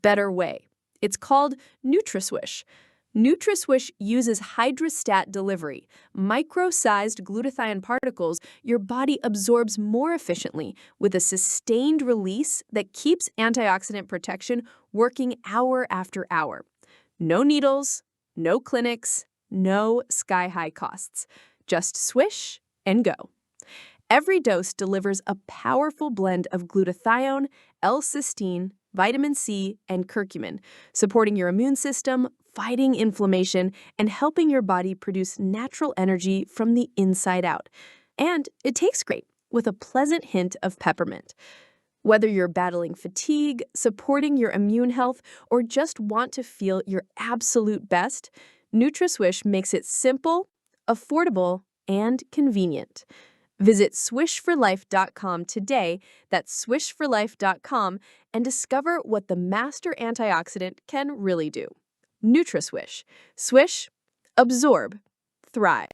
better way. It's called NutraSwish. NutraSwish uses hydrostat delivery, micro-sized glutathione particles your body absorbs more efficiently with a sustained release that keeps antioxidant protection working hour after hour. No needles, no clinics, no sky-high costs. Just swish and go. Every dose delivers a powerful blend of glutathione, L-cysteine, vitamin C, and curcumin, supporting your immune system, fighting inflammation, and helping your body produce natural energy from the inside out. And it tastes great, with a pleasant hint of peppermint. Whether you're battling fatigue, supporting your immune health, or just want to feel your absolute best, NutraSwish makes it simple, affordable, and convenient. Visit swishforlife.com today, that's swishforlife.com, and discover what the master antioxidant can really do. NutraSwish. Swish, absorb, thrive.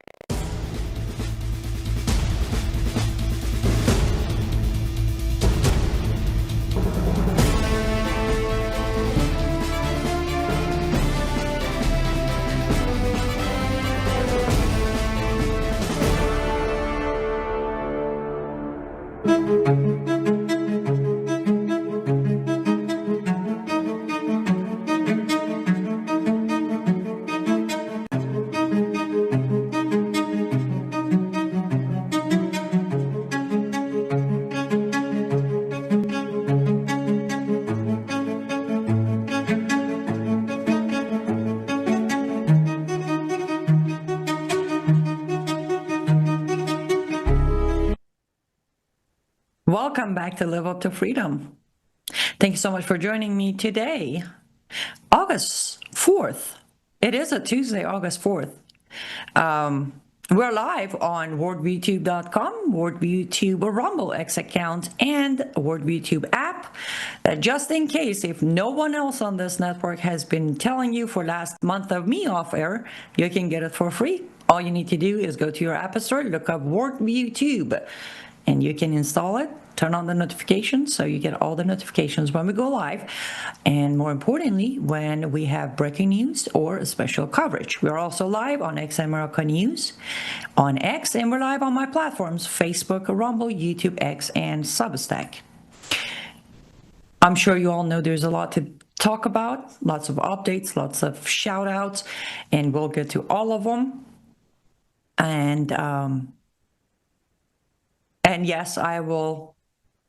Welcome back to Live Up to Freedom. Thank you so much for joining me today. August 4th. It is a Tuesday, August 4th. We're live on worldviewtube.com, worldviewtube Rumble X account, and worldviewtube app. Just in case, if no one else on this network has been telling you for last month of me off air, you can get it for free. All you need to do is go to your app store, look up worldviewtube, and you can install it, turn on the notifications so you get all the notifications when we go live, and more importantly, when we have breaking news or special coverage. We're also live on X America News, on X, and we're live on my platforms, Facebook, Rumble, YouTube, X, and Substack. I'm sure you all know there's a lot to talk about, lots of updates, lots of shout outs, and we'll get to all of them. And yes, I will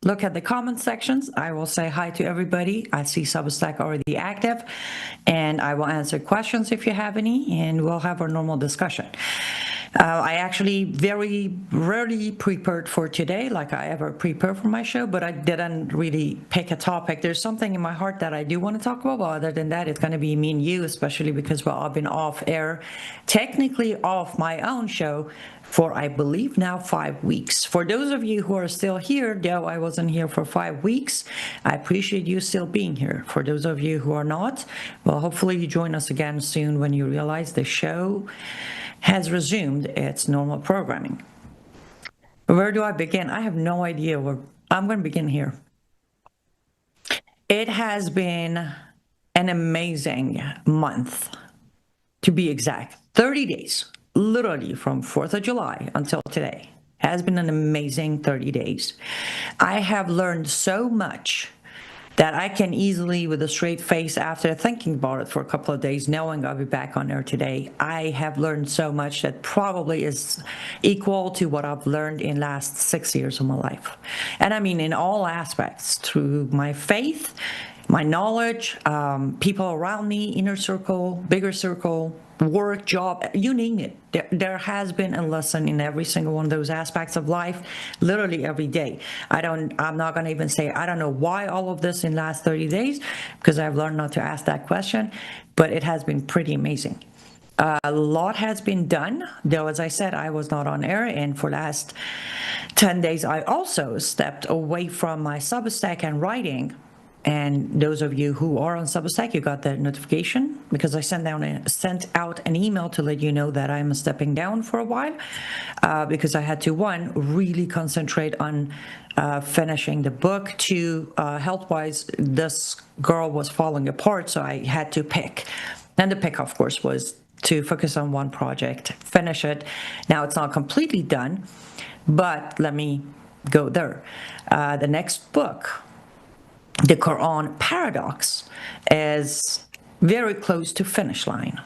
look at the comment sections. I will say hi to everybody. I see Substack already active, and I will answer questions if you have any, and we'll have our normal discussion. I actually very rarely prepared for today, like I ever prepare for my show, but I didn't really pick a topic. There's something in my heart that I do want to talk about, but other than that, it's going to be me and you, especially because, well, I've been off air, technically off my own show for, I believe now, 5 weeks. For those of you who are still here, though I wasn't here for 5 weeks, I appreciate you still being here. For those of you who are not, well, hopefully you join us again soon when you realize the show has resumed its normal programming. Where do I begin? I have no idea where. I'm going to begin here. It has been an amazing month, to be exact. 30 days, literally from 4th of July until today, has been an amazing 30 days. I have learned so much that I can easily, with a straight face, after thinking about it for a couple of days, knowing I'll be back on air today, I have learned so much that probably is equal to what I've learned in last 6 years of my life. And I mean in all aspects, through my faith, my knowledge, people around me, inner circle, bigger circle, work, job, you name it. There has been a lesson in every single one of those aspects of life, literally every day. I'm not going to even say, I don't know why all of this in the last 30 days, because I've learned not to ask that question, but it has been pretty amazing. A lot has been done, though, as I said, I was not on air, and for last 10 days, I also stepped away from my Substack and writing And those of you who are on Substack, you got that notification because I sent out an email to let you know that I'm stepping down for a while because I had to, one, really concentrate on finishing the book. Two, health-wise, this girl was falling apart, so I had to pick. And the pick, of course, was to focus on one project, finish it. Now it's not completely done, but let me go there. The next book, the Qur'an Paradox, is very close to finish line.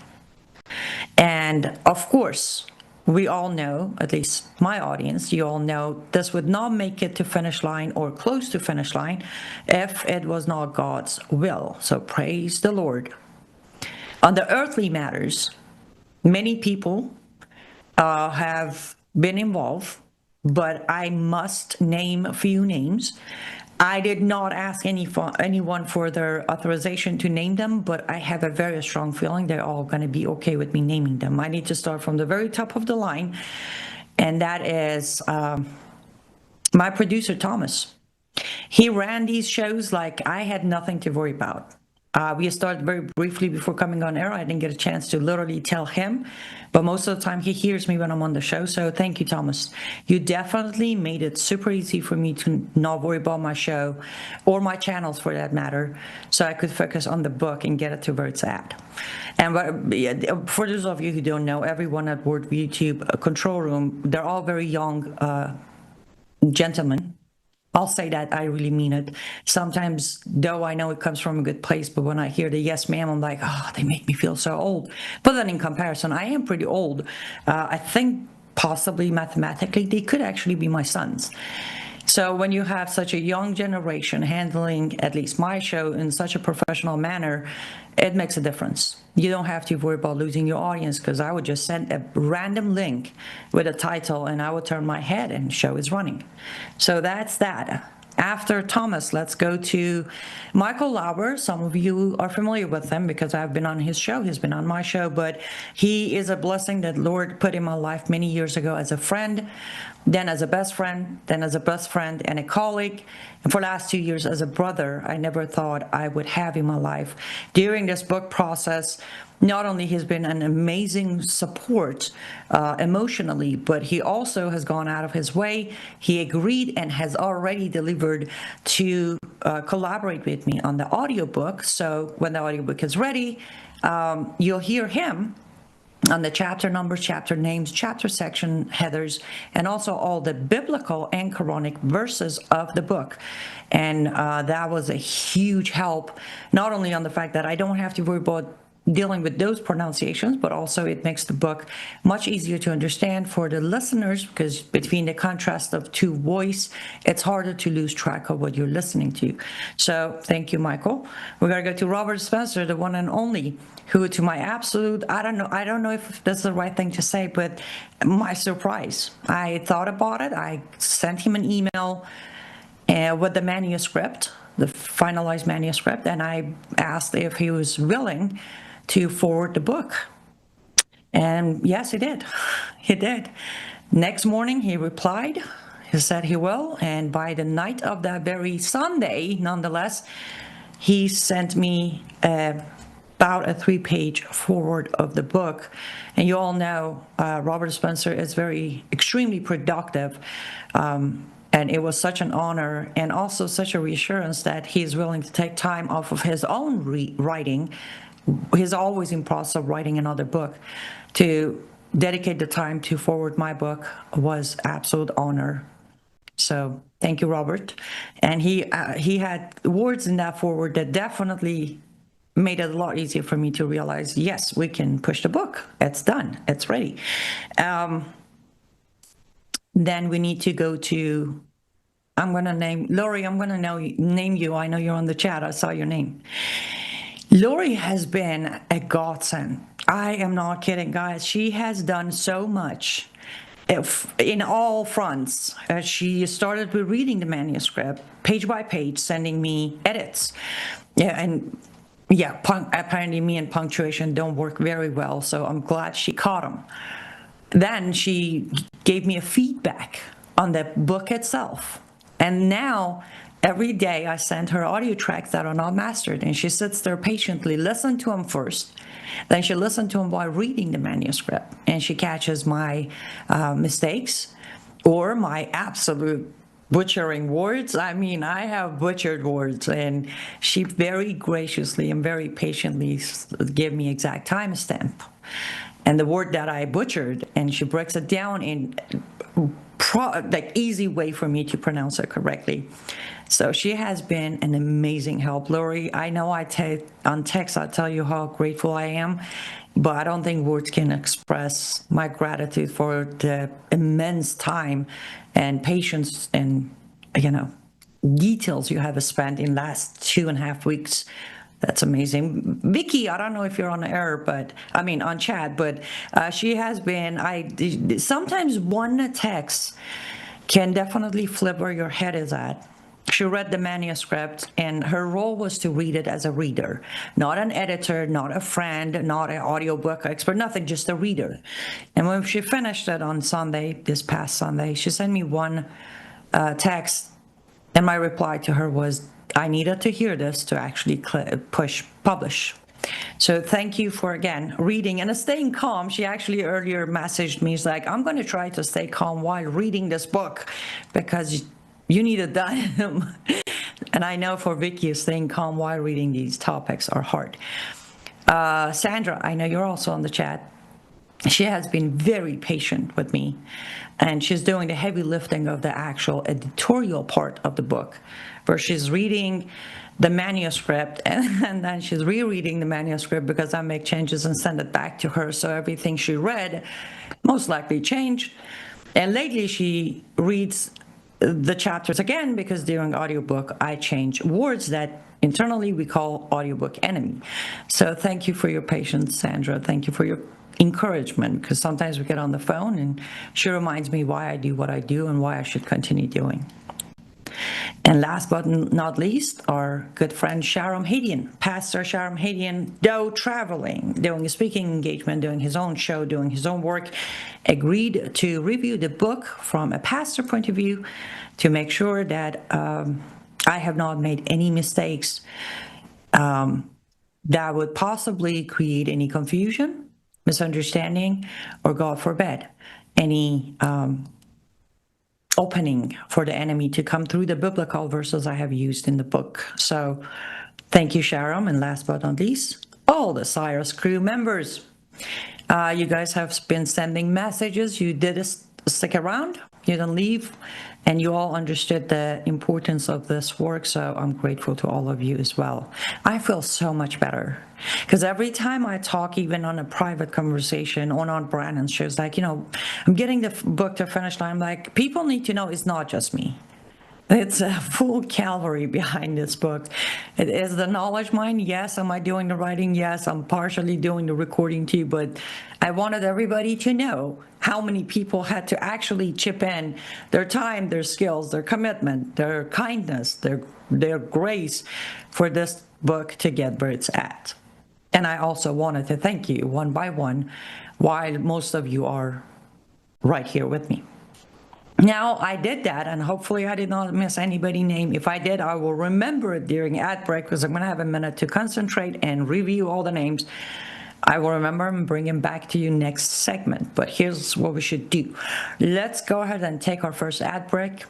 And of course, we all know, at least my audience, you all know this would not make it to finish line or close to finish line if it was not God's will. So praise the Lord. On the earthly matters, many people have been involved, but I must name a few names. I did not ask anyone for their authorization to name them, but I have a very strong feeling they're all going to be okay with me naming them. I need to start from the very top of the line, and that is my producer, Thomas. He ran these shows like I had nothing to worry about. We started very briefly before coming on air. I didn't get a chance to literally tell him, but most of the time he hears me when I'm on the show. So thank you, Thomas. You definitely made it super easy for me to not worry about my show or my channels for that matter, so I could focus on the book and get it to where it's at. And for those of you who don't know, everyone at Word YouTube Control Room, they're all very young gentlemen. I'll say that, I really mean it. Sometimes, though I know it comes from a good place, but when I hear the yes ma'am, I'm like, oh, they make me feel so old. But then in comparison, I am pretty old. I think possibly mathematically, they could actually be my sons. So when you have such a young generation handling at least my show in such a professional manner, it makes a difference. You don't have to worry about losing your audience, because I would just send a random link with a title and I would turn my head and the show is running. So that's that. After Thomas, let's go to Michael Lauber. Some of you are familiar with him because I've been on his show. He's been on my show, but he is a blessing that Lord put in my life many years ago as a friend, then as a best friend, then as a best friend and a colleague, and for the last 2 years as a brother I never thought I would have in my life. During this book process, not only has been an amazing support emotionally, but he also has gone out of his way. He agreed and has already delivered to collaborate with me on the audiobook. So when the audiobook is ready, you'll hear him on the chapter numbers, chapter names, chapter section headers, and also all the biblical and Quranic verses of the book. And that was a huge help, not only on the fact that I don't have to worry about dealing with those pronunciations, but also it makes the book much easier to understand for the listeners, because between the contrast of two voice, it's harder to lose track of what you're listening to. So thank you, Michael. We're going to go to Robert Spencer, the one and only, who, to my absolute, I don't know if that's the right thing to say, but my surprise, I thought about it. I sent him an email with the manuscript, the finalized manuscript, and I asked if he was willing to forward the book. And yes, he did. He did. Next morning, he replied. He said he will. And by the night of that very Sunday, nonetheless, he sent me about a 3-page forward of the book. And you all know Robert Spencer is extremely productive. And it was such an honor and also such a reassurance that he's willing to take time off of his own writing. He's always in process of writing another book. To dedicate the time to forward my book was absolute honor. So thank you, Robert. And he had words in that forward that definitely made it a lot easier for me to realize, yes, we can push the book. It's done. It's ready. Then we need to go to, I'm going to name, Lori, I'm going to name you. I know you're on the chat. I saw your name. Lori has been a godsend. I am not kidding, guys. She has done so much in all fronts. She started with reading the manuscript page by page, sending me edits. Yeah, and yeah, apparently me and punctuation don't work very well, so I'm glad she caught them. Then she gave me a feedback on the book itself. And now Every day I send her audio tracks that are not mastered, and she sits there patiently, listen to them first. Then she listens to them while reading the manuscript, and she catches my mistakes or my absolute butchering words. I mean, I have butchered words, and she very graciously and very patiently gave me exact timestamp. And the word that I butchered, and she breaks it down in like easy way for me to pronounce it correctly. So she has been an amazing help. Lori, I know on text I tell you how grateful I am, but I don't think words can express my gratitude for the immense time and patience and, details you have spent in last 2.5 weeks. That's amazing. Vicky, I don't know if you're on air, on chat, but she has been, sometimes one text can definitely flip where your head is at. She read the manuscript, and her role was to read it as a reader, not an editor, not a friend, not an audiobook expert, nothing, just a reader. And when she finished it on Sunday, this past Sunday, she sent me one text, and my reply to her was, I needed to hear this to actually publish. So thank you for, again, reading and staying calm. She actually earlier messaged me, she's like, I'm going to try to stay calm while reading this book because you need it done. And I know for Vicky, staying calm while reading these topics are hard. Sandra, I know you're also on the chat. She has been very patient with me, and she's doing the heavy lifting of the actual editorial part of the book, where she's reading the manuscript and then she's rereading the manuscript because I make changes and send it back to her. So everything she read most likely changed. And lately she reads the chapters again because during audiobook I change words that internally we call audiobook enemy. So thank you for your patience, Sandra. Thank you for your encouragement, because sometimes we get on the phone and she reminds me why I do what I do and why I should continue doing. And last but not least, our good friend Sharam Hadian, Pastor Sharam Hadian, though traveling, doing a speaking engagement, doing his own show, doing his own work, agreed to review the book from a pastor point of view to make sure that I have not made any mistakes that would possibly create any confusion, misunderstanding, or God forbid, any opening for the enemy to come through the biblical verses I have used in the book. So thank you, Sharon. And last but not least, all the Cyrus crew members. You guys have been sending messages. You did stick around. You didn't leave. And you all understood the importance of this work. So I'm grateful to all of you as well. I feel so much better. Because every time I talk, even on a private conversation on Brandon's shows, like, I'm getting the book to finish line. I'm like, people need to know it's not just me. It's a full Calvary behind this book. It is the knowledge mine. Yes. Am I doing the writing? Yes. I'm partially doing the recording too, but I wanted everybody to know how many people had to actually chip in their time, their skills, their commitment, their kindness, their grace for this book to get where it's at. And I also wanted to thank you one by one, while most of you are right here with me. Now, I did that, and hopefully I did not miss anybody's name. If I did, I will remember it during ad break, because I'm going to have a minute to concentrate and review all the names. I will remember and bring them back to you next segment. But here's what we should do. Let's go ahead and take our first ad break.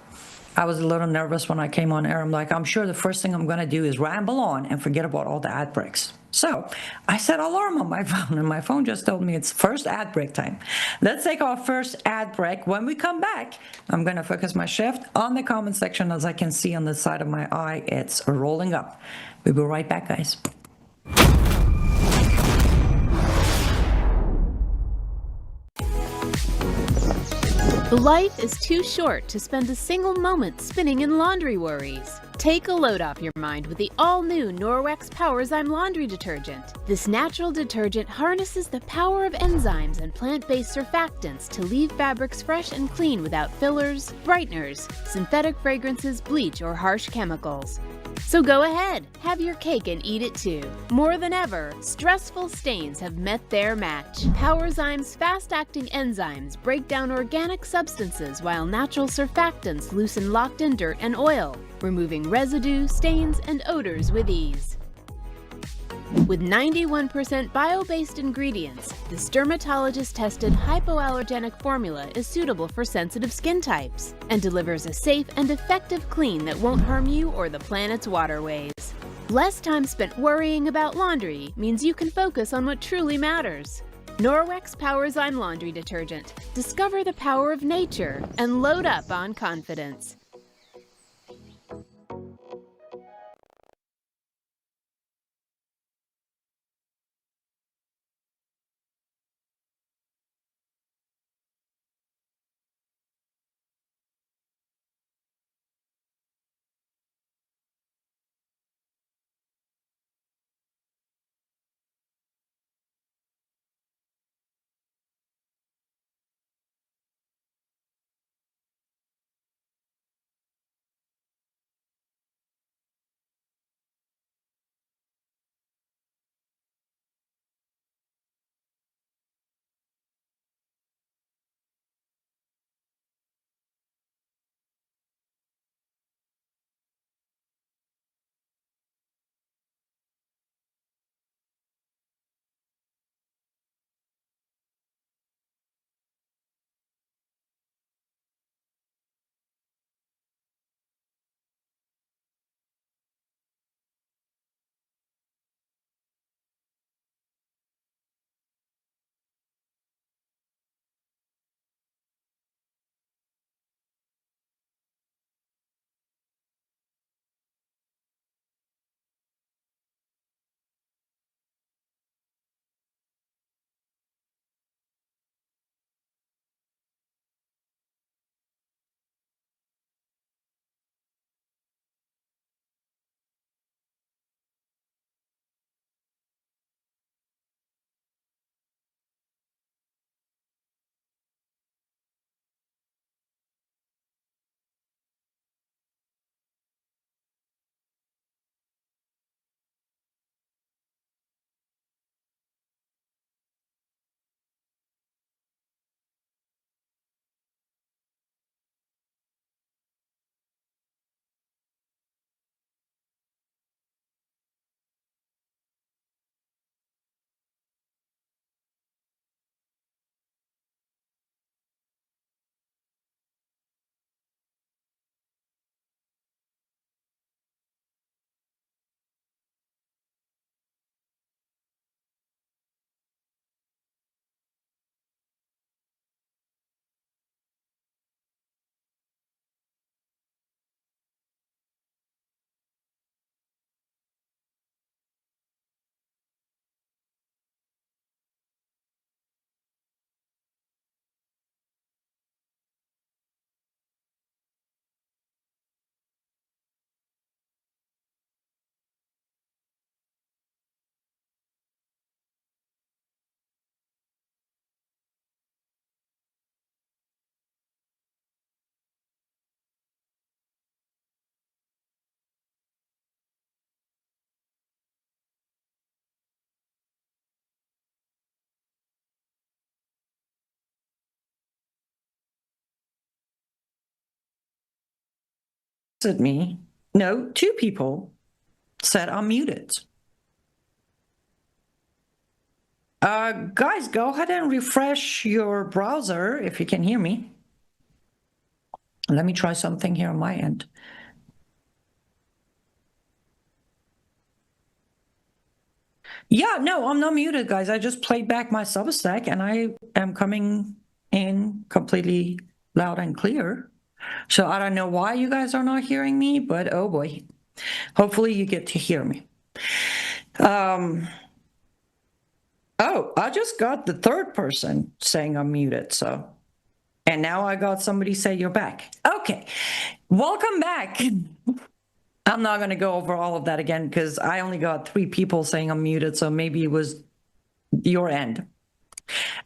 I was a little nervous when I came on air. I'm like, I'm sure the first thing I'm going to do is ramble on and forget about all the ad breaks. So I set an alarm on my phone, and my phone just told me it's first ad break time. Let's take our first ad break. When we come back, I'm going to focus my shift on the comment section. As I can see on the side of my eye, it's rolling up. We'll be right back, guys. Life is too short to spend a single moment spinning in laundry worries. Take a load off your mind with the all-new Norwex Powerzyme laundry detergent. This natural detergent harnesses the power of enzymes and plant-based surfactants to leave fabrics fresh and clean without fillers, brighteners, synthetic fragrances, bleach, or harsh chemicals. So go ahead, have your cake and eat it too. More than ever, stressful stains have met their match. Powerzyme's fast-acting enzymes break down organic substances while natural surfactants loosen locked-in dirt and oil, removing residue, stains, and odors with ease. With 91% bio-based ingredients, this dermatologist-tested hypoallergenic formula is suitable for sensitive skin types and delivers a safe and effective clean that won't harm you or the planet's waterways. Less time spent worrying about laundry means you can focus on what truly matters. Norwex Powerzyme Laundry Detergent. Discover the power of nature and load up on confidence. At me. No, two people said I'm muted. Guys, go ahead and refresh your browser if you can hear me. Let me try something here on my end. Yeah, no, I'm not muted, guys. I just played back my Substack and I am coming in completely loud and clear. So I don't know why you guys are not hearing me, but oh boy, hopefully you get to hear me. Oh, I just got the third person saying I'm muted, so. And now I got somebody say you're back. Okay, welcome back. I'm not going to go over all of that again because I only got 3 people saying I'm muted, so maybe it was your end.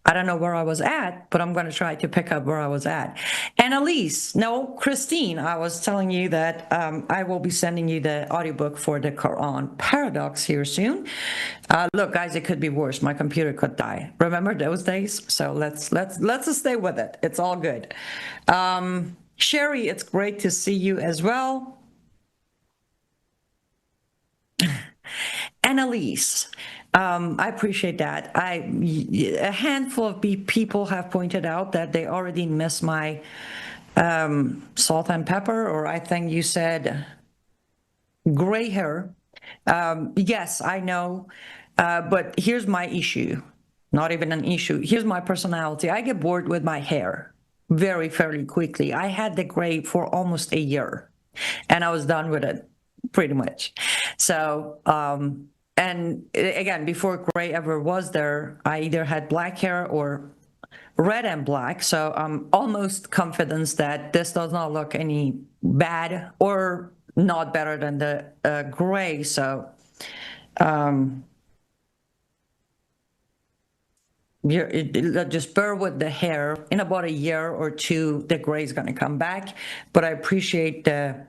I don't know where I was at, but I'm going to try to pick up where I was at. And Elise, no, Christine, I was telling you that I will be sending you the audiobook for the Qur'an Paradox here soon. Look, guys, it could be worse. My computer could die. Remember those days? So let's just stay with it. It's all good. Sherry, it's great to see you as well. Annalise, I appreciate that. A handful of people have pointed out that they already miss my salt and pepper, or I think you said gray hair. Yes, I know, but here's my issue. Not even an issue. Here's my personality. I get bored with my hair fairly quickly. I had the gray for almost a year, and I was done with it, pretty much. So, and again, before gray ever was there, I either had black hair or red and black. So I'm almost confident that this does not look any bad or not better than the gray. So just bear with the hair. In about a year or two, the gray is going to come back. But I appreciate the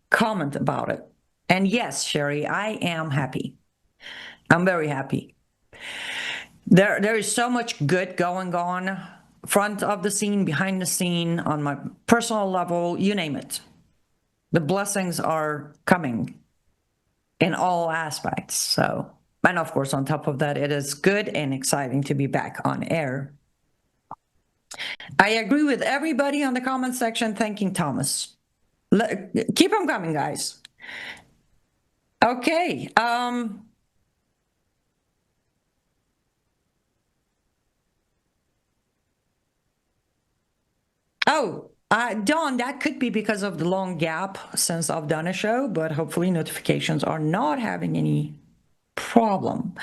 comment about it. And yes, Sherry, I am happy. I'm very happy. There is so much good going on, front of the scene, behind the scene, on my personal level, you name it. The blessings are coming in all aspects. So, and of course, on top of that, it is good and exciting to be back on air. I agree with everybody on the comment section thanking Thomas. Keep them coming, guys. Okay. Dawn, that could be because of the long gap since I've done a show, but hopefully notifications are not having any problem.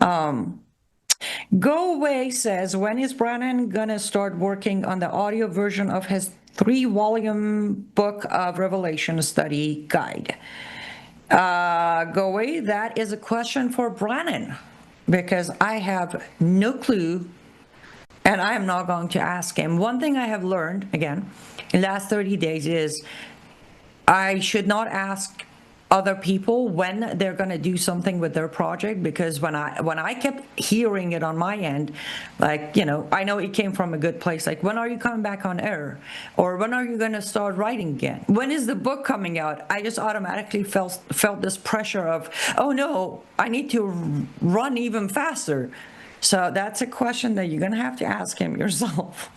Go Away says, when is Brannon gonna start working on the audio version of his 3-volume book of Revelation study guide? Go Away, that is a question for Brannon, because I have no clue, and I am not going to ask him. One thing I have learned, again, in the last 30 days is I should not ask other people when they're going to do something with their project, because when I kept hearing it on my end, like, you know, I know it came from a good place, like, when are you coming back on air, or when are you going to start writing again, when is the book coming out? I just automatically felt this pressure of, oh no, I need to run even faster. So that's a question that you're going to have to ask him yourself.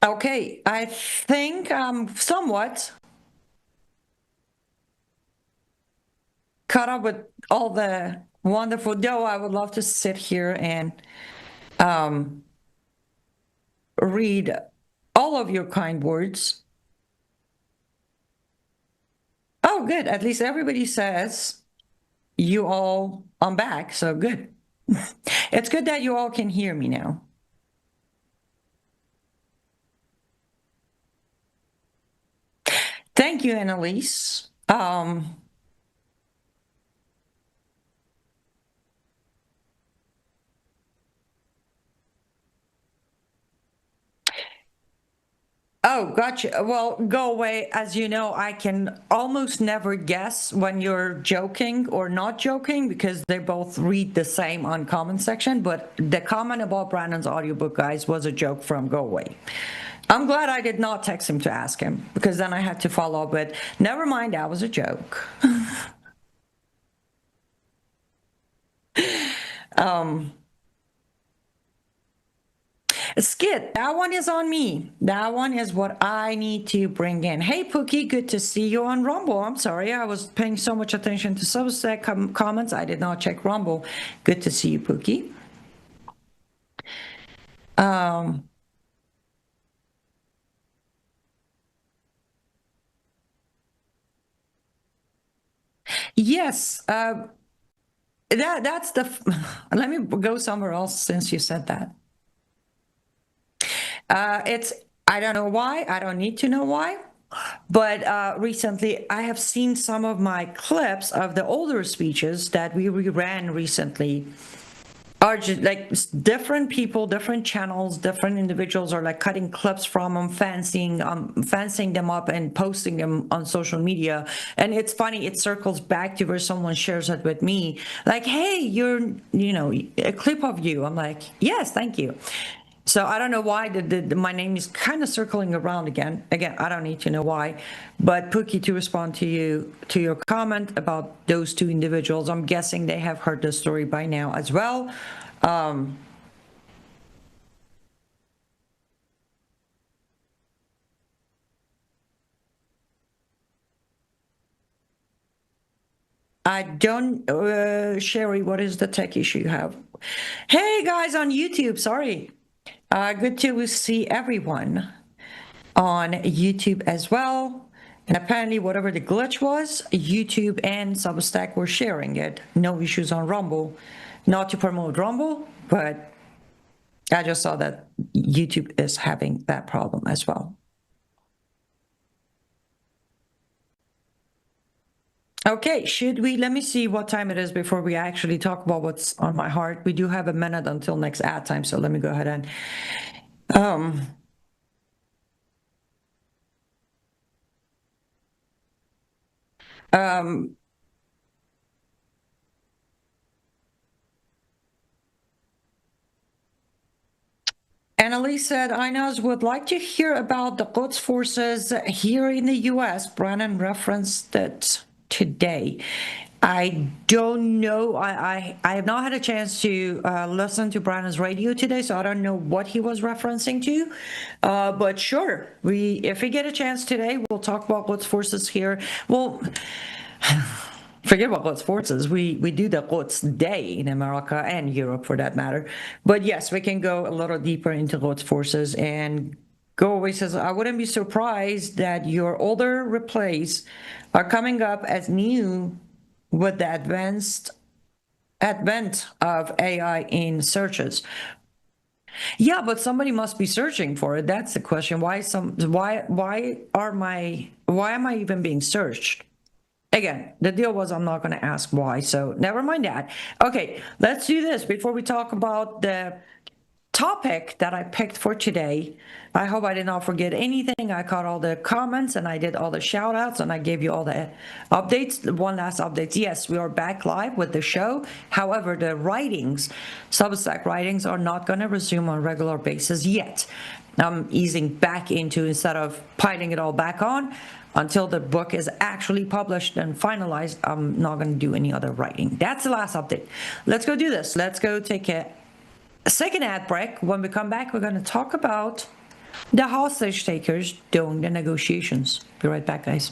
Okay, I think I'm somewhat caught up with all the wonderful dough. I would love to sit here and read all of your kind words. Oh, good. At least everybody says I'm back, so good. It's good that you all can hear me now. Thank you, Annalise. Oh, gotcha. Well, Go Away. As you know, I can almost never guess when you're joking or not joking, because they both read the same on comment section. But the comment about Brandon's audiobook, guys, was a joke from Go Away. I'm glad I did not text him to ask him, because then I had to follow up with, never mind, that was a joke. Skit, that one is on me. That one is what I need to bring in. Hey, Pookie, good to see you on Rumble. I'm sorry, I was paying so much attention to Substack comments, I did not check Rumble. Good to see you, Pookie. That's the, let me go somewhere else since you said that. I don't know why, I don't need to know why, But recently, I have seen some of my clips of the older speeches that we reran recently are just like different people, different channels, different individuals are like cutting clips from them, fancying them up and posting them on social media. And it's funny, it circles back to where someone shares it with me, like, hey, a clip of you. I'm like, yes, thank you. So I don't know why my name is kind of circling around again. Again, I don't need to know why. But Pookie, to respond to your comment about those two individuals, I'm guessing they have heard the story by now as well. I don't, Sherry, what is the tech issue you have? Hey guys on YouTube, sorry. Good to see everyone on YouTube as well. And apparently whatever the glitch was, YouTube and Substack were sharing it. No issues on Rumble. Not to promote Rumble, but I just saw that YouTube is having that problem as well. Okay, let me see what time it is before we actually talk about what's on my heart. We do have a minute until next ad time, so let me go ahead and Annalise said, Aynaz would like to hear about the Quds forces here in the US. Brannon referenced it today. I don't know. I have not had a chance to listen to Brannon's radio today, so I don't know what he was referencing to. But sure, if we get a chance today, we'll talk about Quds forces here. Well, forget about Quds forces. We do the Quds Day in America and Europe for that matter. But yes, we can go a little deeper into Quds forces. And Go Away says, I wouldn't be surprised that your older replays are coming up as new with the advent of AI in searches. Yeah, but somebody must be searching for it. That's the question. Why am I even being searched? Again, the deal was I'm not going to ask why, so never mind that. Okay, let's do this before we talk about the topic that I picked for today. I hope I did not forget anything. I caught all the comments and I did all the shout outs and I gave you all the updates. One last update. Yes, we are back live with the show. However, the Substack writings are not going to resume on a regular basis yet. I'm easing back into, instead of piling it all back on, until the book is actually published and finalized, I'm not going to do any other writing. That's the last update. Let's go do this. Let's go take a second ad break. When we come back, we're going to talk about the hostage takers doing the negotiations. Be right back, guys.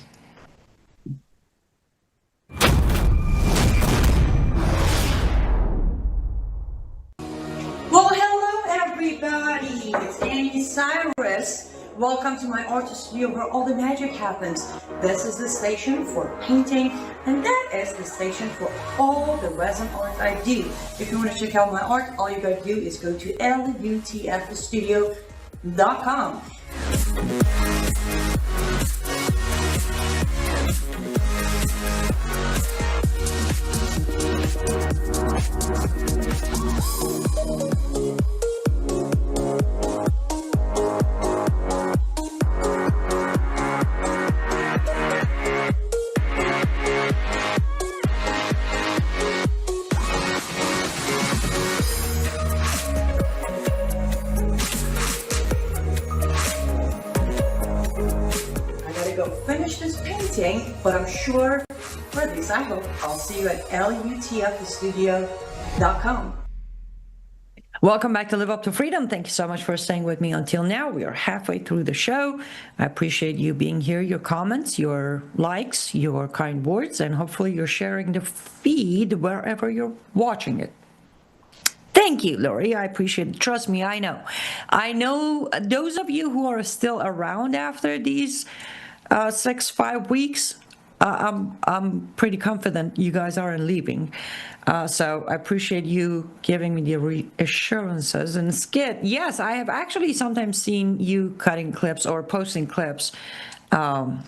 Well, hello, everybody. It's Annie Cyrus. Welcome to my art studio where all the magic happens. This is the station for painting, and that is the station for all the resin art I do. If you want to check out my art, all you gotta do is go to lutfstudio.com. Finish this painting, but I'm sure, or at least I hope, I'll see you at lutfstudio.com. Welcome back to Live Up to Freedom. Thank you so much for staying with me until now. We are halfway through the show. I appreciate you being here, your comments, your likes, your kind words, and hopefully you're sharing the feed wherever you're watching it. Thank you, Lori. I appreciate it. Trust me, I know. I know those of you who are still around after these 5 weeks, I'm pretty confident you guys aren't leaving. So I appreciate you giving me the reassurances. And Skit, yes, I have actually sometimes seen you cutting clips or posting clips on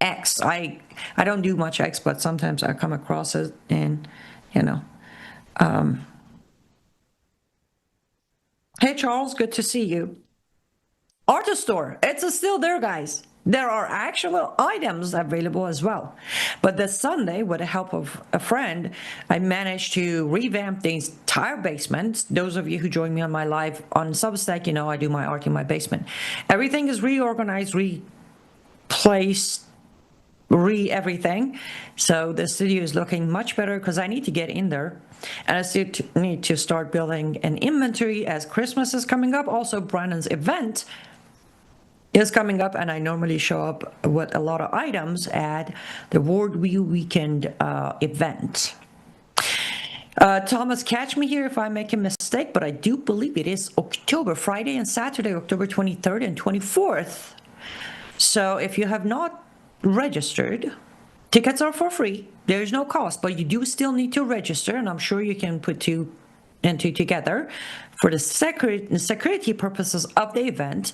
X. I don't do much X, but sometimes I come across it, and hey Charles, good to see you. Artist store, it's still there, guys. There are actual items available as well. But this Sunday, with the help of a friend, I managed to revamp the entire basement. Those of you who join me on my live on Substack, I do my art in my basement. Everything is reorganized, replaced, everything. So the studio is looking much better because I need to get in there. And I still need to start building an inventory as Christmas is coming up. Also, Brandon's event is coming up, and I normally show up with a lot of items at the Worldview Weekend event. Thomas, catch me here if I make a mistake, but I do believe it is October, Friday and Saturday, October 23rd and 24th. So if you have not registered, tickets are for free. There is no cost, but you do still need to register, and I'm sure you can put two and two together. For the security purposes of the event,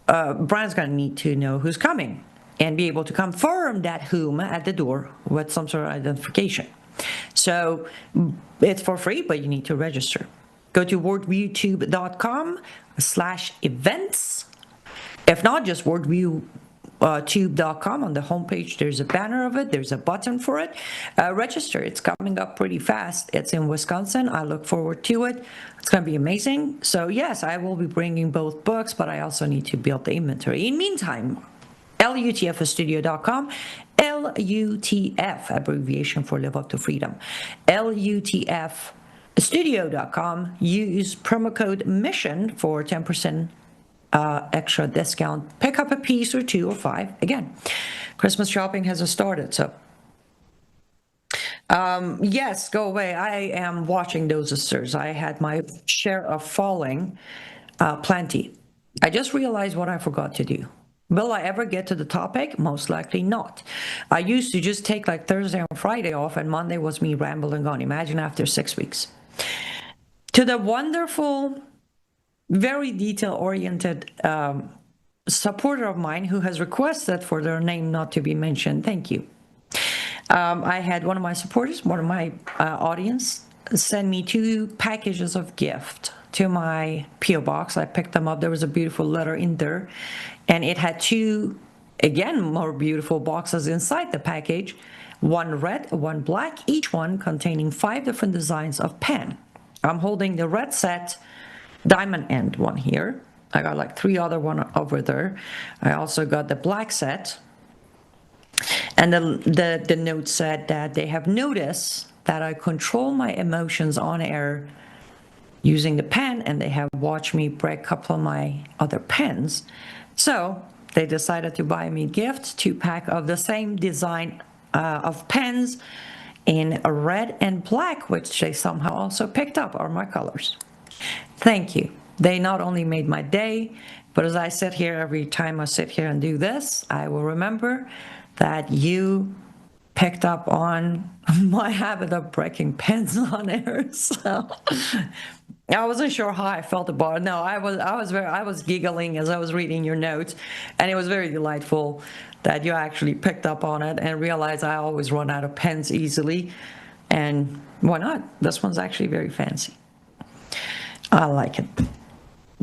Brian's going to need to know who's coming and be able to confirm that whom at the door with some sort of identification. So it's for free, but you need to register. Go to worldviewtube.com/events. If not, just worldviewtube.com. On the homepage, there's a banner of it. There's a button for it. Register. It's coming up pretty fast. It's in Wisconsin. I look forward to it. It's going to be amazing. So yes, I will be bringing both books, but I also need to build the inventory. In the meantime, LUTFstudio.com, LUTF, abbreviation for Live Up to Freedom, LUTFstudio.com. Use promo code MISSION for 10% extra discount. Pick up a piece or two or five. Again, Christmas shopping has started, so yes, go away. I am watching those sisters. I had my share of falling plenty. I just realized what I forgot to do. Will I ever get to the topic? Most likely not. I used to just take like Thursday and Friday off, and Monday was me rambling on. Imagine after 6 weeks. To the wonderful, very detail-oriented supporter of mine who has requested for their name not to be mentioned, thank you. I had one of my supporters, one of my audience, send me 2 packages of gift to my P.O. box. I picked them up. There was a beautiful letter in there, and it had 2, again, more beautiful boxes inside the package, one red, one black, each one containing 5 different designs of pen. I'm holding the red set, diamond end one here. I got like 3 other one over there. I also got the black set. And the note said that they have noticed that I control my emotions on air using the pen, and they have watched me break a couple of my other pens. So they decided to buy me a gift, 2-pack of the same design of pens in red and black, which they somehow also picked up are my colors. Thank you. They not only made my day, but as I sit here, every time I sit here and do this, I will remember that you picked up on my habit of breaking pens on air. So I wasn't sure how I felt about it. No, I was giggling as I was reading your notes, and it was very delightful that you actually picked up on it and realized I always run out of pens easily. And why not? This one's actually very fancy. I like it.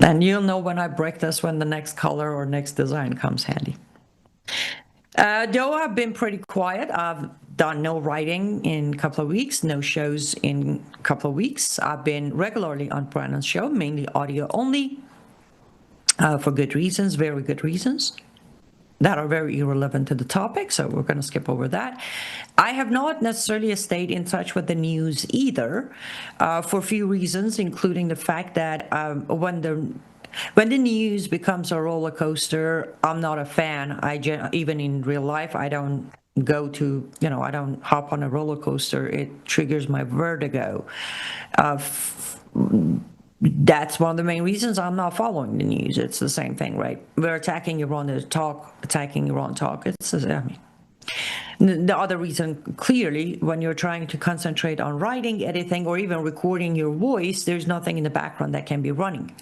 And you'll know when I break this when the next color or next design comes handy. Though I've been pretty quiet, I've done no writing in a couple of weeks, no shows in a couple of weeks. I've been regularly on Brandon's show, mainly audio only, for good reasons, very good reasons, that are very irrelevant to the topic, so we're going to skip over that. I have not necessarily stayed in touch with the news either, for a few reasons, including the fact that when the news becomes a roller coaster, I'm not a fan. Even in real life, I don't go to, I don't hop on a roller coaster. It triggers my vertigo. That's one of the main reasons I'm not following the news. It's the same thing, right? We're attacking Iran to talk, attacking Iran talk. The other reason, clearly, when you're trying to concentrate on writing, editing, or even recording your voice, there's nothing in the background that can be running.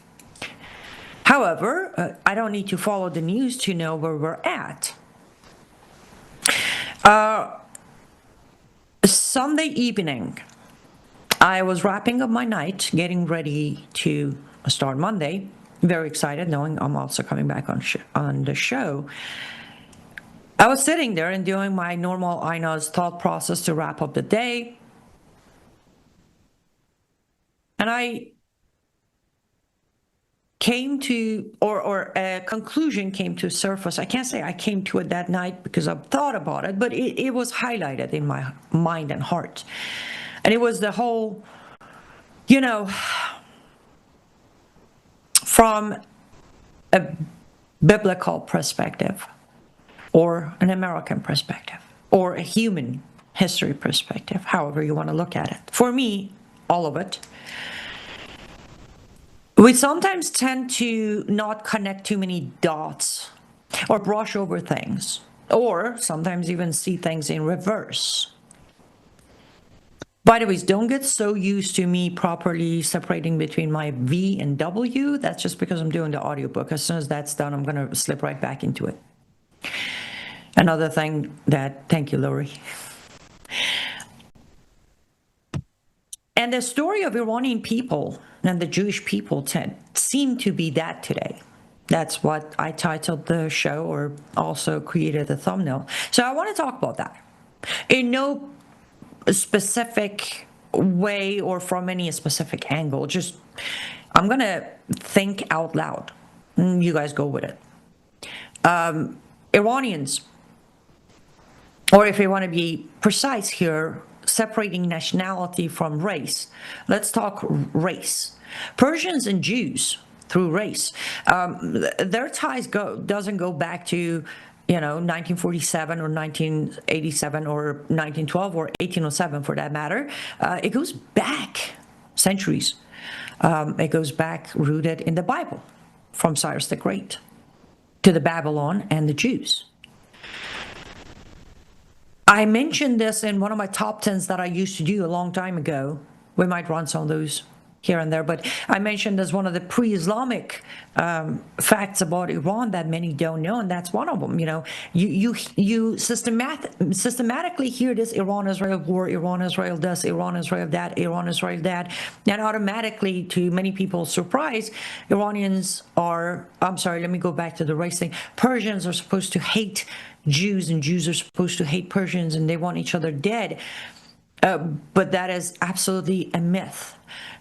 However, I don't need to follow the news to know where we're at. Sunday evening, I was wrapping up my night, getting ready to start Monday. Very excited, knowing I'm also coming back on the show. I was sitting there and doing my normal Aynaz thought process to wrap up the day. And I came to, or a conclusion came to surface. I can't say I came to it that night because I've thought about it, but it was highlighted in my mind and heart. And it was the whole, from a biblical perspective, or an American perspective, or a human history perspective, however you want to look at it. For me, all of it. We sometimes tend to not connect too many dots or brush over things, or sometimes even see things in reverse. By the way, don't get so used to me properly separating between my V and W. That's just because I'm doing the audiobook. As soon as that's done, I'm going to slip right back into it. Another thing thank you, Lori. And the story of Iranian people and the Jewish people seem to be that today. That's what I titled the show, or also created the thumbnail. So I want to talk about that. In no specific way or from any specific angle, just I'm going to think out loud. You guys go with it. Iranians, or if you want to be precise here, separating nationality from race. Let's talk race. Persians and Jews through race. Their ties doesn't go back to 1947 or 1987 or 1912 or 1807 for that matter. It goes back centuries. It goes back rooted in the Bible, from Cyrus the Great to the Babylon and the Jews. I mentioned this in one of my top 10s that I used to do a long time ago. We might run some of those here and there, but I mentioned as one of the pre-Islamic facts about Iran that many don't know, and that's one of them. You systematically hear this Iran-Israel war, Iran-Israel this, Iran-Israel that, Iran-Israel that, and automatically, to many people's surprise, Iranians are, I'm sorry, let me go back to the race thing. Persians are supposed to hate Jews, and Jews are supposed to hate Persians, and they want each other dead. But that is absolutely a myth.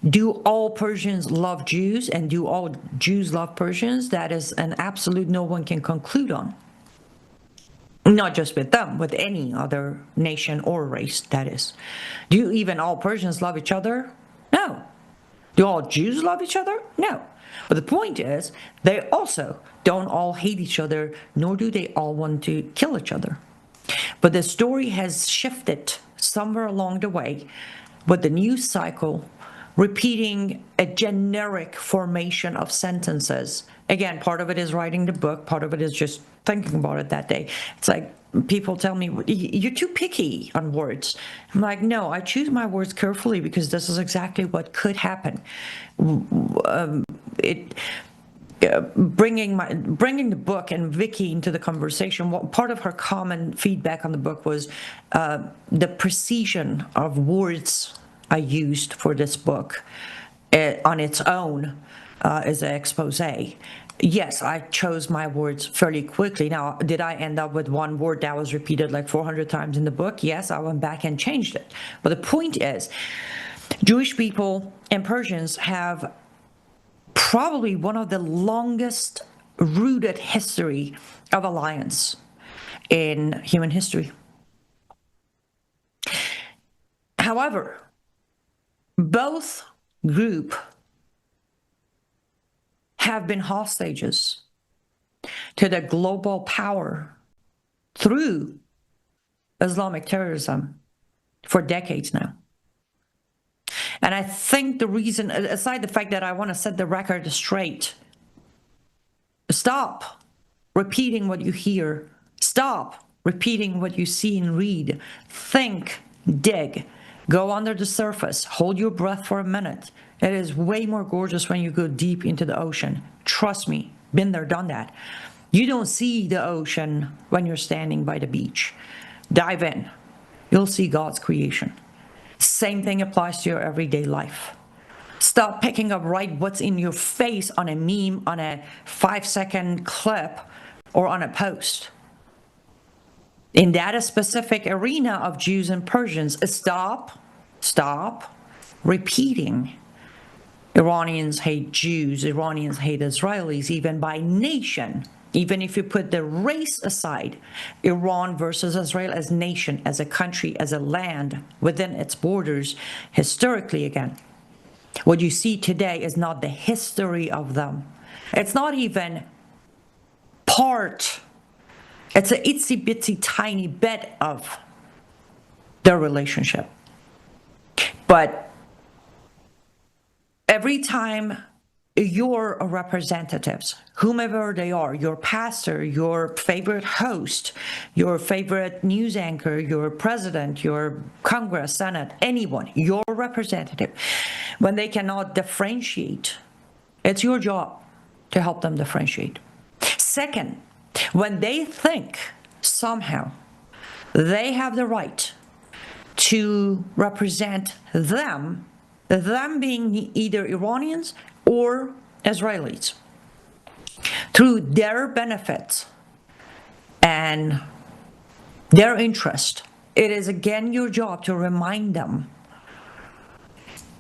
Do all Persians love Jews, and do all Jews love Persians? That is an absolute no one can conclude on. Not just with them, with any other nation or race, that is. Do even all Persians love each other? No. Do all Jews love each other? No. But the point is, they also don't all hate each other, nor do they all want to kill each other. But the story has shifted somewhere along the way with the news cycle repeating a generic formation of sentences. Again, part of it is writing the book, part of it is just thinking about it that day. It's like people tell me, you're too picky on words. I'm like, no, I choose my words carefully because this is exactly what could happen. Bringing the book and Vicky into the conversation, part of her common feedback on the book was the precision of words I used for this book on its own as an expose. Yes, I chose my words fairly quickly. Now, did I end up with one word that was repeated like 400 times in the book? Yes, I went back and changed it. But the point is, Jewish people and Persians have probably one of the longest rooted history of alliance in human history. However, both groups have been hostages to the global power through Islamic terrorism for decades now. And I think the reason, aside the fact that I want to set the record straight, stop repeating what you hear. Stop repeating what you see and read. Think, dig, go under the surface, hold your breath for a minute, It is way more gorgeous when you go deep into the ocean. Trust me, been there, done that. You don't see the ocean when you're standing by the beach. Dive in. You'll see God's creation. Same thing applies to your everyday life. Stop picking up right what's in your face on a meme, on a 5-second clip, or on a post. In that specific arena of Jews and Persians, stop repeating. Iranians hate Jews, Iranians hate Israelis, even by nation. Even if you put the race aside, Iran versus Israel as nation, as a country, as a land within its borders, historically again. What you see today is not the history of them. It's not even part. It's a itsy bitsy tiny bit of their relationship. But every time your representatives, whomever they are, your pastor, your favorite host, your favorite news anchor, your president, your Congress, Senate, anyone, your representative, when they cannot differentiate, it's your job to help them differentiate. Second, when they think somehow they have the right to represent them being either Iranians or Israelis, through their benefits and their interest, it is again your job to remind them.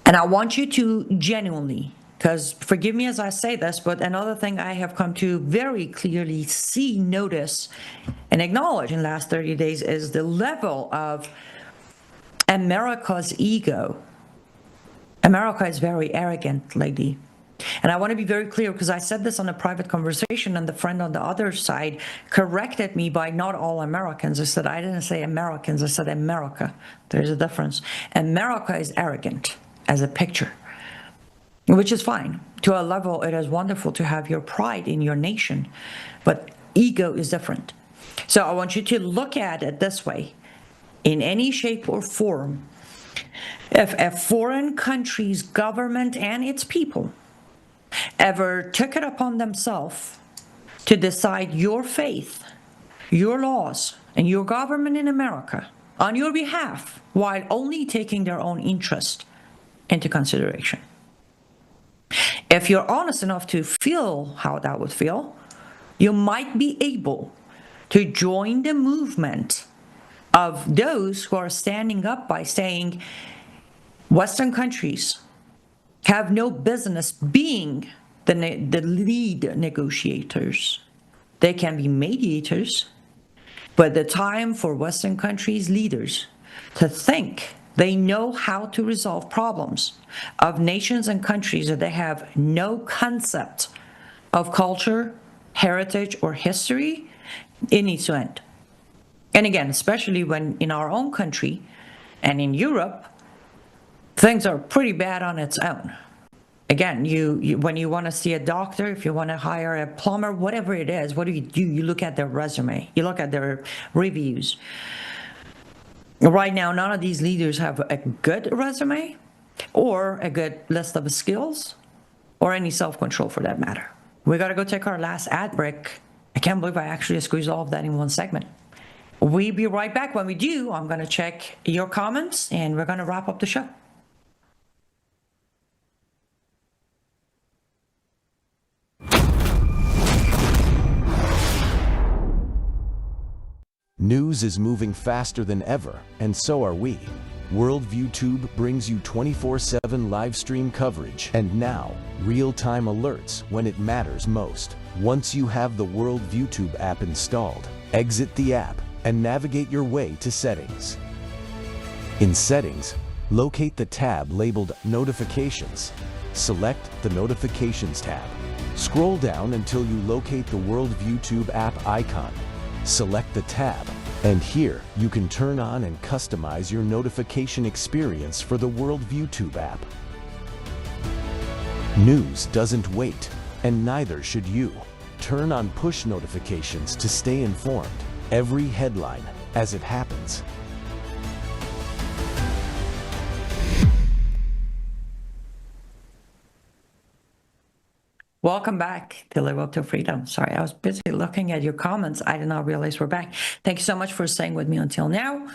And I want you to genuinely, because forgive me as I say this, but another thing I have come to very clearly see, notice, and acknowledge in the last 30 days is the level of America's ego. America is very arrogant lately. And I want to be very clear, because I said this on a private conversation and the friend on the other side corrected me by not all Americans. I said, I didn't say Americans, I said America. There's a difference. America is arrogant as a picture, which is fine. To a level, it is wonderful to have your pride in your nation, but ego is different. So I want you to look at it this way. In any shape or form, if a foreign country's government and its people ever took it upon themselves to decide your faith, your laws, and your government in America on your behalf, while only taking their own interest into consideration, if you're honest enough to feel how that would feel, you might be able to join the movement of those who are standing up by saying Western countries have no business being the lead negotiators. They can be mediators, but the time for Western countries' leaders to think they know how to resolve problems of nations and countries that they have no concept of culture, heritage, or history, it needs to end. And again, especially when in our own country and in Europe, things are pretty bad on its own. Again, you when you want to see a doctor, if you want to hire a plumber, whatever it is, what do? You look at their resume, you look at their reviews. Right now, none of these leaders have a good resume or a good list of skills or any self-control for that matter. We got to go take our last ad break. I can't believe I actually squeezed all of that in one segment. We'll be right back. When we do, I'm going to check your comments and we're going to wrap up the show. News is moving faster than ever, and so are we. WorldviewTube brings you 24/7 live stream coverage and now real-time alerts when it matters most. Once you have the WorldviewTube app installed, exit the app and navigate your way to Settings. In Settings, locate the tab labeled Notifications. Select the Notifications tab. Scroll down until you locate the WorldviewTube app icon. Select the tab, and here you can turn on and customize your notification experience for the WorldviewTube app. News doesn't wait, and neither should you. Turn on push notifications to stay informed. Every headline as it happens. Welcome back to Live Up to Freedom. Sorry, I was busy looking at your comments. I did not realize we're back. Thank you so much for staying with me until now.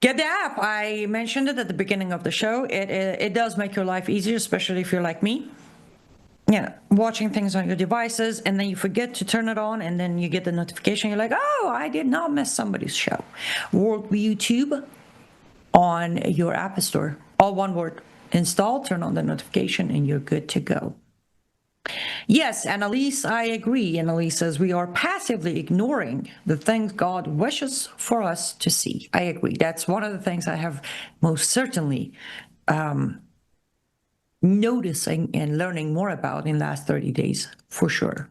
Get the app. I mentioned it at the beginning of the show. It does make your life easier, especially if you're like me. Yeah, watching things on your devices, and then you forget to turn it on, and then you get the notification. You're like, oh, I did not miss somebody's show. Worldview YouTube on your app store. All one word. Install, turn on the notification, and you're good to go. Yes, Annalise, I agree. Annalise says we are passively ignoring the things God wishes for us to see. I agree. That's one of the things I have most certainly noticing and learning more about in the last 30 days, for sure.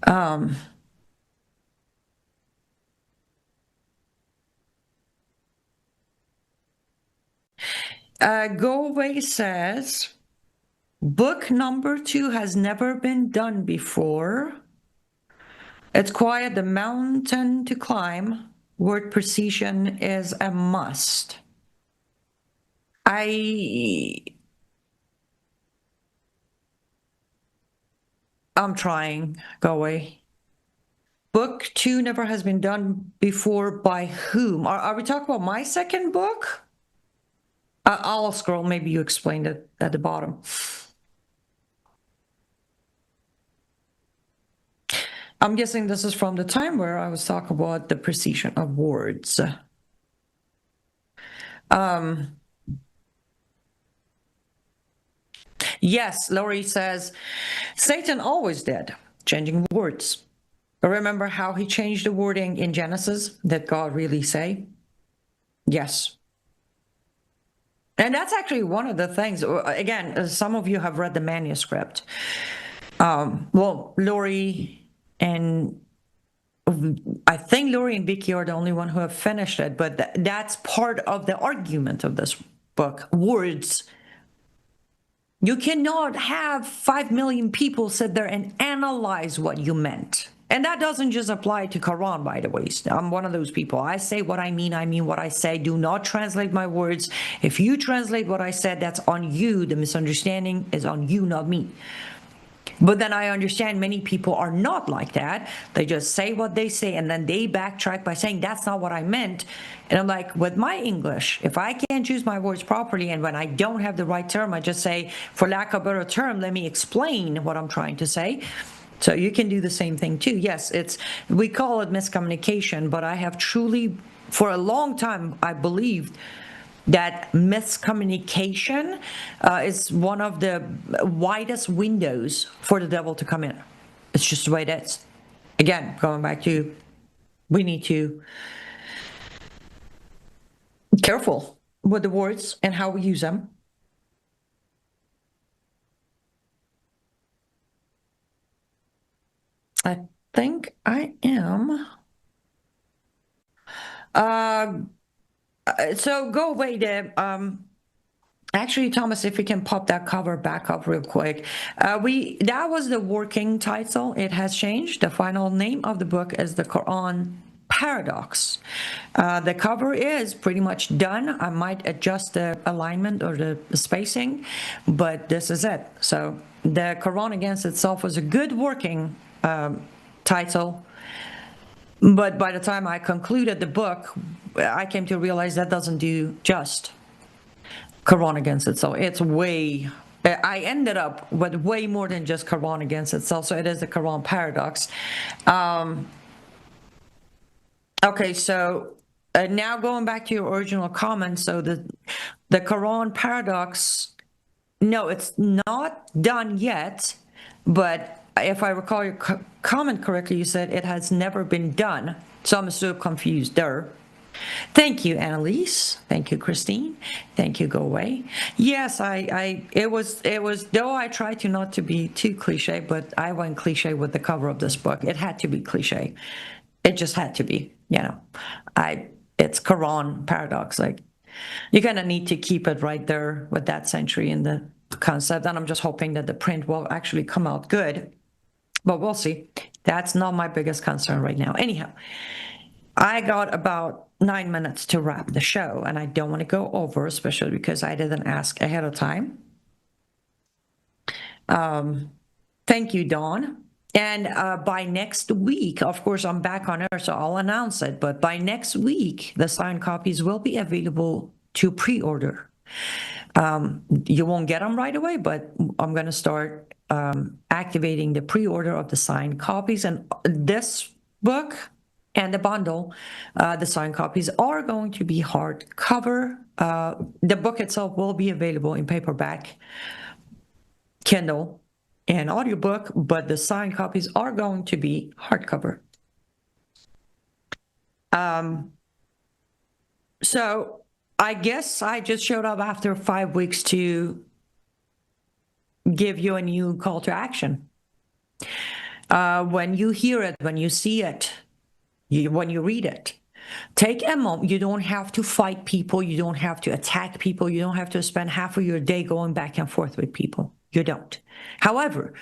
Go Away says, book number 2 has never been done before. It's quite the mountain to climb. Word precision is a must. I'm trying. Go away. Book 2 never has been done before by whom? Are we talking about my second book? I'll scroll. Maybe you explained it at the bottom. I'm guessing this is from the time where I was talking about the precision of words. Yes, Laurie says, Satan always did, changing words. Remember how he changed the wording in Genesis? Did God really say? Yes. And that's actually one of the things, again, some of you have read the manuscript. Well, Laurie and I think Laurie and Vicky are the only one who have finished it, but that's part of the argument of this book. Words. You cannot have 5 million people sit there and analyze what you meant. And that doesn't just apply to Quran, by the way. I'm one of those people. I say what I mean what I say. Do not translate my words. If you translate what I said, that's on you. The misunderstanding is on you, not me. But then I understand many people are not like that. They just say what they say, and then they backtrack by saying, that's not what I meant. And I'm like, with my English, if I can't choose my words properly, and when I don't have the right term, I just say, for lack of a better term, let me explain what I'm trying to say. So you can do the same thing too. Yes, we call it miscommunication, but I have truly, for a long time, I believed that miscommunication is one of the widest windows for the devil to come in. It's just the way it is. Again, going back to, we need to be careful with the words and how we use them. I think I am. So go away there. Actually, Thomas, if we can pop that cover back up real quick. That was the working title. It has changed. The final name of the book is the Qur'an Paradox. The cover is pretty much done. I might adjust the alignment or the spacing, but this is it. So the Quran against itself was a good working title. But by the time I concluded the book, I came to realize that doesn't do just Quran against itself. It's way, I ended up with way more than just Quran against itself. So it is the Quran Paradox. Okay, so now going back to your original comment. So the Quran Paradox, no, it's not done yet, but if I recall your comment correctly, you said it has never been done. So I'm so confused there. Thank you, Annalise. Thank you, Christine. Thank you, Go Away. Yes, it was, though I tried to not to be too cliche, but I went cliche with the cover of this book. It had to be cliche. It just had to be, it's Quran Paradox. Like, you kind of need to keep it right there with that century in the concept. And I'm just hoping that the print will actually come out good. But we'll see. That's not my biggest concern right now. Anyhow, I got about 9 minutes to wrap the show, and I don't want to go over, especially because I didn't ask ahead of time. Thank you, Dawn. And by next week, of course, I'm back on Earth, so I'll announce it. But by next week, the signed copies will be available to pre-order. You won't get them right away, but I'm going to start activating the pre-order of the signed copies. And this book and the bundle, the signed copies, are going to be hardcover. The book itself will be available in paperback, Kindle, and audiobook, but the signed copies are going to be hardcover. So I guess I just showed up after 5 weeks to give you a new call to action. When you hear it, when you see it, when you read it, take a moment. You don't have to fight people. You don't have to attack people. You don't have to spend half of your day going back and forth with people. You don't. However,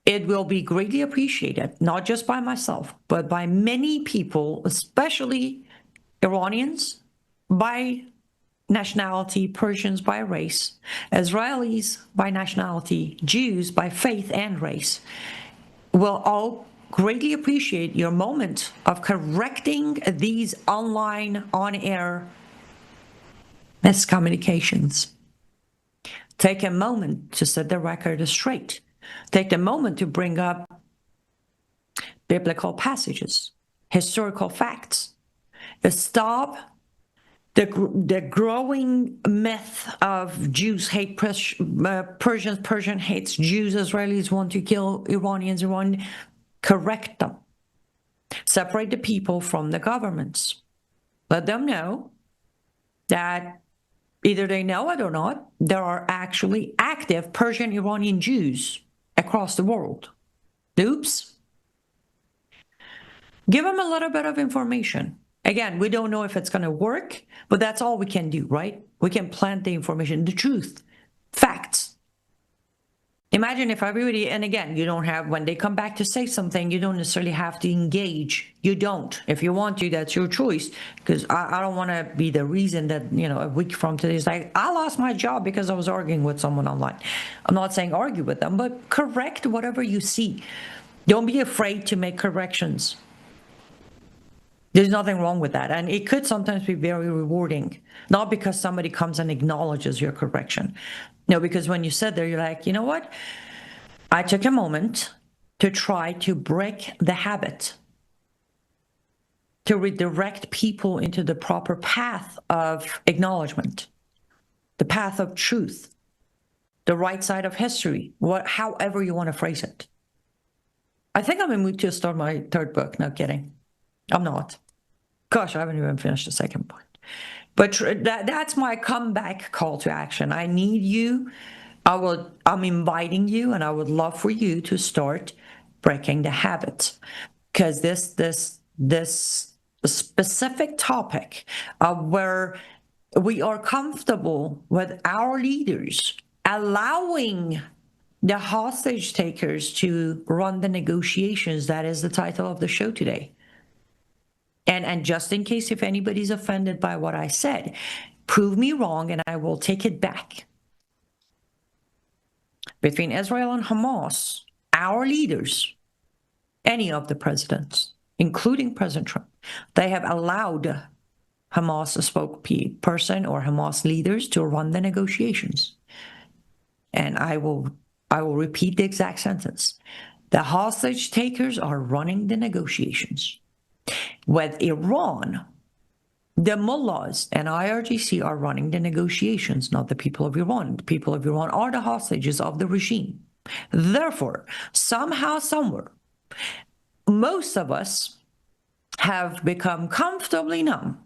it will be greatly appreciated, not just by myself, but by many people, especially Iranians by nationality, Persians by race, Israelis by nationality, Jews by faith and race, will all greatly appreciate your moment of correcting these online, on-air miscommunications. Take a moment to set the record straight. Take a moment to bring up biblical passages, historical facts. Stop the growing myth of Jews hate Persians, Persian hates Jews, Israelis want to kill Iranians, Iran. Correct them. Separate the people from the governments. Let them know that either they know it or not, there are actually active Persian Iranian Jews across the world. Oops. Give them a little bit of information. Again, we don't know if it's going to work, but that's all we can do, right? We can plant the information, the truth, facts. Imagine if everybody, and again, you don't have, when they come back to say something, you don't necessarily have to engage. You don't. If you want to, that's your choice, because I don't want to be the reason that, you know, a week from today is like, I lost my job because I was arguing with someone online. I'm not saying argue with them, but correct whatever you see. Don't be afraid to make corrections. There's nothing wrong with that. And it could sometimes be very rewarding, not because somebody comes and acknowledges your correction. No, because when you sit there, you're like, you know what? I took a moment to try to break the habit, to redirect people into the proper path of acknowledgement, the path of truth, the right side of history, however you want to phrase it. I think I'm in mood to start my third book. No kidding. I'm not. Gosh, I haven't even finished the second point. But that's my comeback call to action. I need you. I'm inviting you, and I would love for you to start breaking the habit, because this specific topic where we are comfortable with our leaders allowing the hostage takers to run the negotiations. That is the title of the show today. And just in case if anybody's offended by what I said, prove me wrong and I will take it back. Between Israel and Hamas, our leaders, any of the presidents, including President Trump, they have allowed Hamas spokesperson or Hamas leaders to run the negotiations. And I will repeat the exact sentence. The hostage takers are running the negotiations. With Iran, the mullahs and IRGC are running the negotiations, not the people of Iran. The people of Iran are the hostages of the regime. Therefore, somehow, somewhere, most of us have become comfortably numb,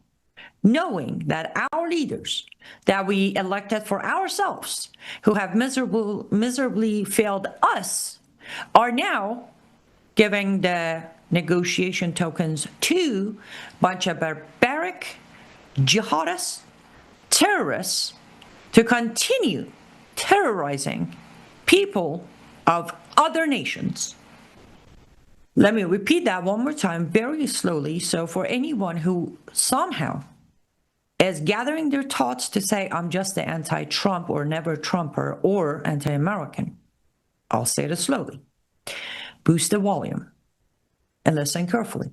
knowing that our leaders that we elected for ourselves, who have miserably failed us, are now giving the negotiation tokens to a bunch of barbaric jihadists, terrorists, to continue terrorizing people of other nations. Let me repeat that one more time very slowly. So for anyone who somehow is gathering their thoughts to say, I'm just the anti-Trump or never Trumper or anti-American, I'll say it slowly. Boost the volume and listen carefully.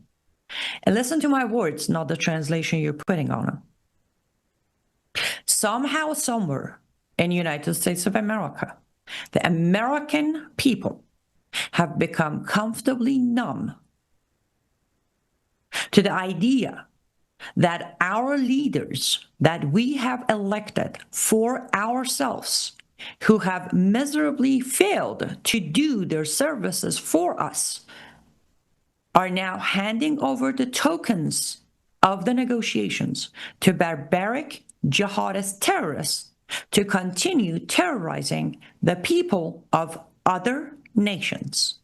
And listen to my words, not the translation you're putting on them. Somehow, somewhere in the United States of America, the American people have become comfortably numb to the idea that our leaders that we have elected for ourselves, who have miserably failed to do their services for us, are now handing over the tokens of the negotiations to barbaric jihadist terrorists to continue terrorizing the people of other nations.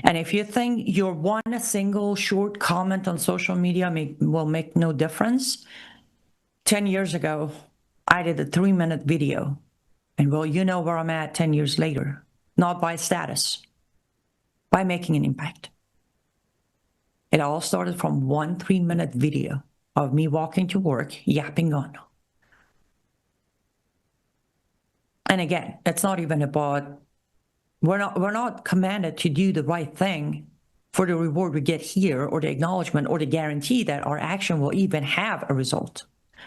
And if you think your one single short comment on social media will make no difference, 10 years ago, I did a 3-minute video. And well, you know where I'm at 10 years later, not by status, by making an impact. It all started from one 3-minute video of me walking to work, yapping on. And again, it's not even about, we're not commanded to do the right thing for the reward we get here, or the acknowledgement, or the guarantee that our action will even have a result.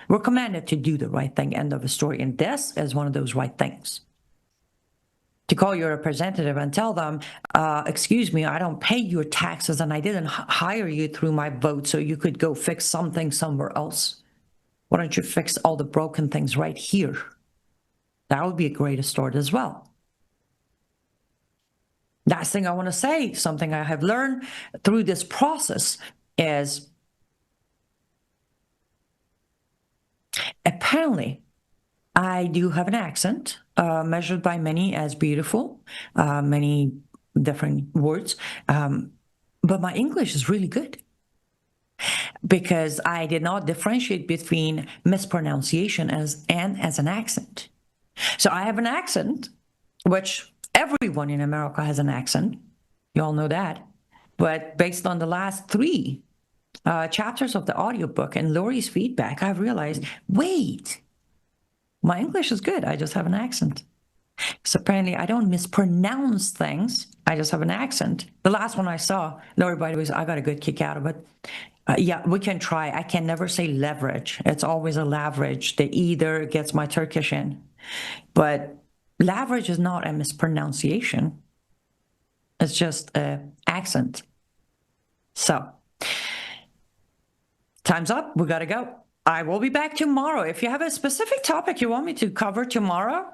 We're commanded to do the right thing, end of the story. And this is one of those right things. To call your representative and tell them, excuse me, I don't pay your taxes and I didn't hire you through my vote so you could go fix something somewhere else. Why don't you fix all the broken things right here? That would be a great start as well. Last thing I want to say, something I have learned through this process is apparently I do have an accent, measured by many as beautiful, many different words, but my English is really good because I did not differentiate between mispronunciation and as an accent. So I have an accent, which everyone in America has an accent. You all know that. But based on the last 3 chapters of the audiobook and Lori's feedback, I've realized, wait, my English is good. I just have an accent. So apparently I don't mispronounce things. I just have an accent. The last one I saw, Lori, by the way, I got a good kick out of it. Yeah, we can try. I can never say leverage. It's always a laverage. The either gets my Turkish in. But laverage is not a mispronunciation. It's just an accent. So, time's up. We got to go. I will be back tomorrow. If you have a specific topic you want me to cover tomorrow,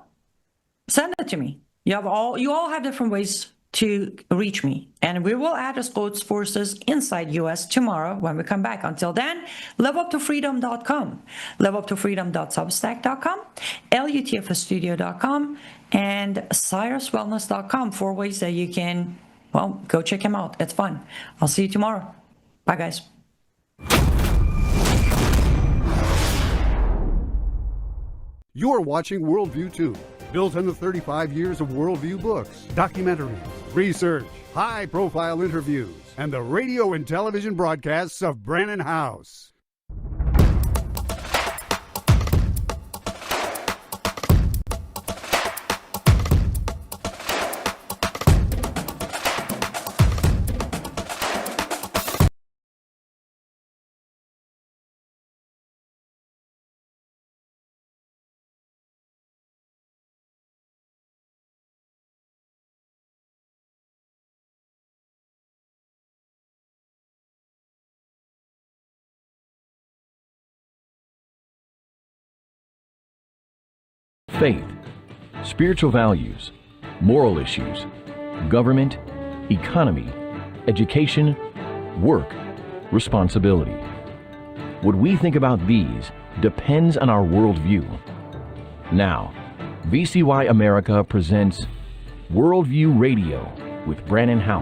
send it to me. You all have different ways to reach me. And we will add as Quds forces inside US tomorrow when we come back. Until then, liveuptofreedom.com, liveuptofreedom.substack.com, lutfstudio.com, and cyruswellness.com, 4 ways that you can, well, go check him out. It's fun. I'll see you tomorrow. Bye, guys. You are watching Worldview 2, built on the 35 years of Worldview books, documentaries, research, high-profile interviews, and the radio and television broadcasts of Brannon House. Faith, spiritual values, moral issues, government, economy, education, work, responsibility. What we think about these depends on our worldview. Now, VCY America presents Worldview Radio with Brannon House.